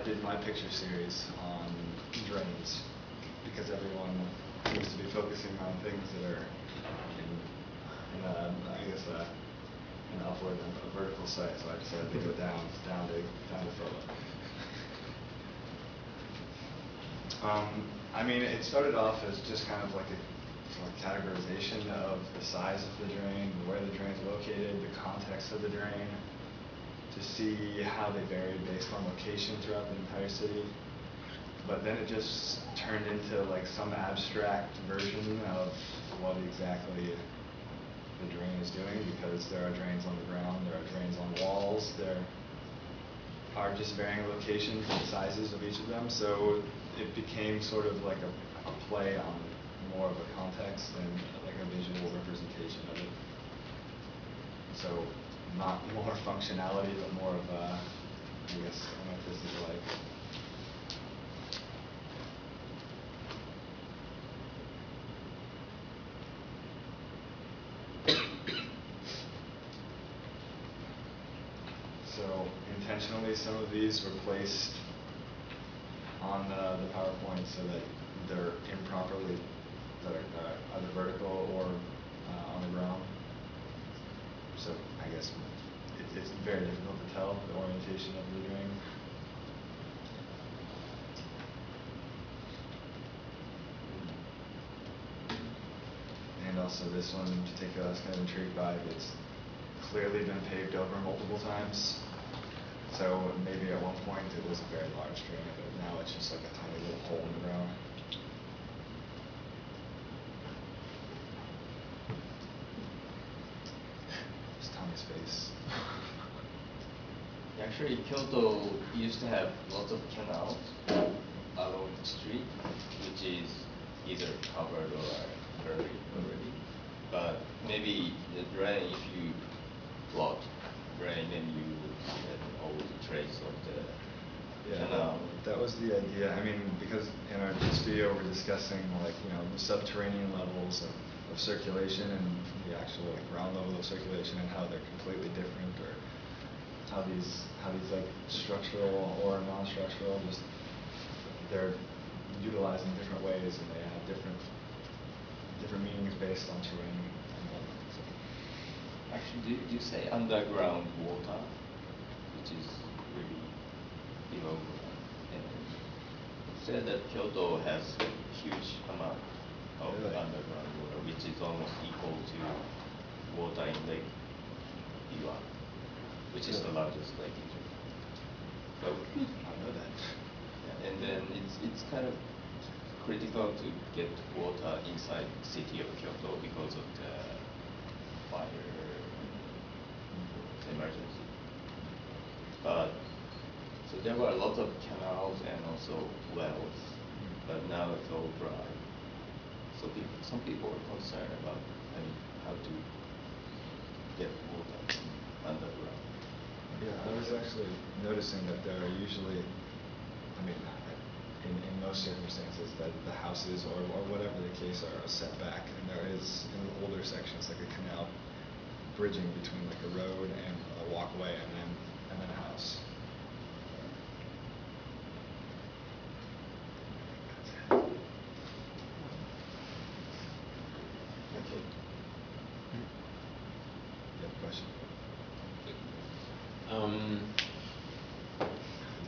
I did my picture series on drains because everyone seems to be focusing on things that are I guess an upward and a vertical site. So I decided to go down to photo. I mean, it started off as just kind of like a sort of categorization of the size of the drain, where the drain is located, the context of the drain, to see how they varied based on location throughout the entire city. But then it just turned into like some abstract version of what exactly the drain is doing, because there are drains on the ground, there are drains on walls, there are just varying locations and sizes of each of them. So it became sort of like a play on more of a context than like a visual representation of it. So not more functionality, but more of a, I guess, I don't know if this is like, so intentionally some of these were placed on the PowerPoint so that they're improperly, that are either vertical or on the ground. So I guess it's very difficult to tell the orientation of the drain. And also this one in particular I was kind of intrigued by. It's clearly been paved over multiple times. So maybe at one point it was a very large drain, but now it's just like a tiny little hole in the ground. Just Tommy's face. Actually, Kyoto used to have lots of canals along the street, which is either covered or buried already. But maybe the drain, if you block drain, then you get all the trace of the canal. That was the idea. I mean, because in our studio we're discussing like, you know, the subterranean levels of circulation and the actual like ground level of circulation and how they're completely different, or how these like structural or non-structural, just they're utilized in different ways and they have different meanings based on terrain and whatnot. So. Actually, do you say underground water, which is really below ground? And it said that Kyoto has a huge amount of underground water, which is almost equal to water in Lake Biwa, which is the largest lake in Japan. So I know that. Yeah, and then it's kind of critical to get water inside the city of Kyoto because of the fire emergency. But so there were a lot of canals and also wells, but now it's all dry. So some people are concerned about how to get water from underground. Yeah, I was actually noticing that there are usually, I mean, in most circumstances, that the houses or whatever the case are set back, and there is in the older sections like a canal bridging between like a road and a walkway and then a house. Okay. You have a question?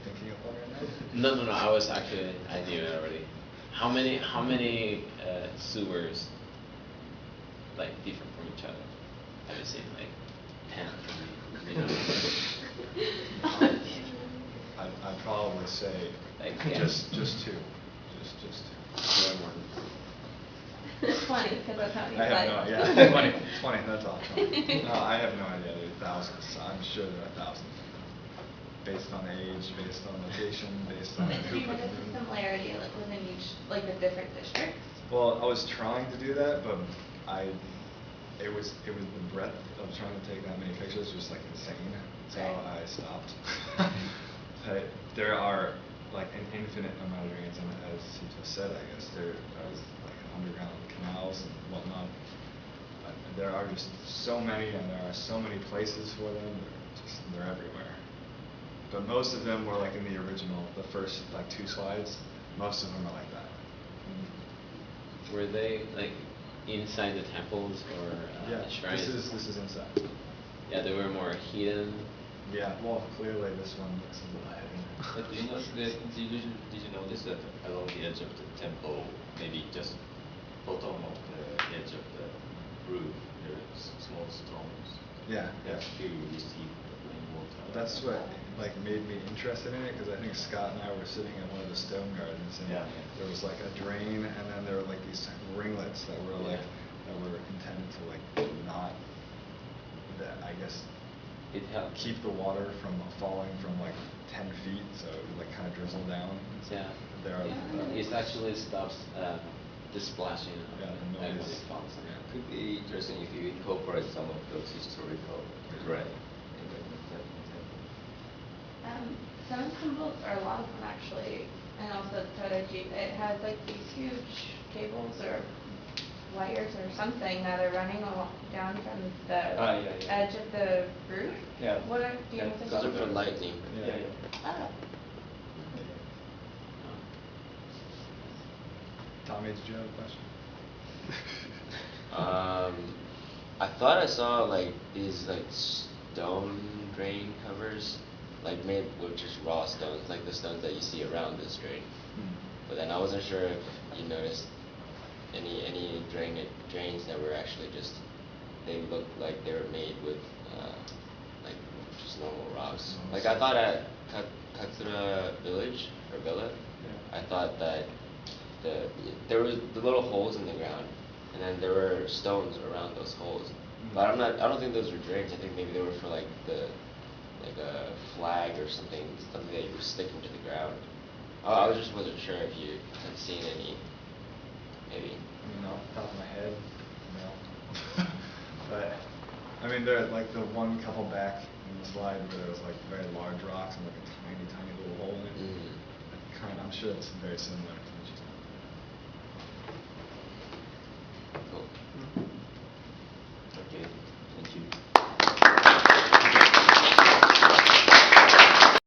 Thinking of one right now? No. I knew it already. How many sewers like different from each other? Have you seen like 10? You know? I'd probably say Like, just two. Just two. Way more than It's funny because that's how many I have no sites. idea. It's funny. That's all. No, I have no idea. There are thousands. I'm sure there are thousands. Based on age, based on location, based on But do who you put notice them the in. similarity within each, like the different districts? Well, I was trying to do that, but it was the breadth of trying to take that many pictures was like insane. So Right. I stopped. There are like an infinite amount of drains, and as he just said, I guess there are like underground canals and whatnot. There are just so many, and there are so many places for them. They're everywhere. But most of them were like in the original, the first like 2 slides, most of them are like that. Were they like inside the temples or Yeah, shrines? this is inside. Yeah, they were more hidden. Yeah, well, clearly this one looks a little heavy. But do you know, did you notice that along the edge of the temple, maybe just bottom of the edge of the roof, there are small stones? Yeah, yeah. That to receive the rainwater. That's what like made me interested in it, because I think Scott and I were sitting at one of the stone gardens, and Yeah. there was like a drain, and then there were like these ringlets that were like Yeah. that were intended to like not, that I guess It helped. keep the water from falling from like 10 feet, so it would like kind of drizzle down. Yeah. There are. It actually stops the splashing of Yeah, the when noise. it falls. Yeah. Could be interesting if you incorporate some of those historical terrain in the temple. Some of the symbols are a lot of them actually, and also Todaiji, it has like these huge cables or wires or something that are running down from the Yeah. edge of the roof. Yeah. What are, do you know what they're Those are called? for lightning. Yeah. Oh. Tommy, did you have a question? I thought I saw like these like stone drain covers, like made with just raw stones, like the stones that you see around this drain. But then I wasn't sure if you noticed any drains that were actually just, they looked like they were made with like just normal rocks. Like I thought at Katsura village or villa, I thought that there was the little holes in the ground, and then there were stones around those holes. But I don't think those were drains. I think maybe they were for like a flag or something that you were sticking to the ground. I was just wasn't sure if you had seen any, maybe. I mean, off the top of my head, no. But I mean, there like the one couple back in the slide where there was like very large rocks and like a tiny little hole in it. I'm sure it's very similar to what you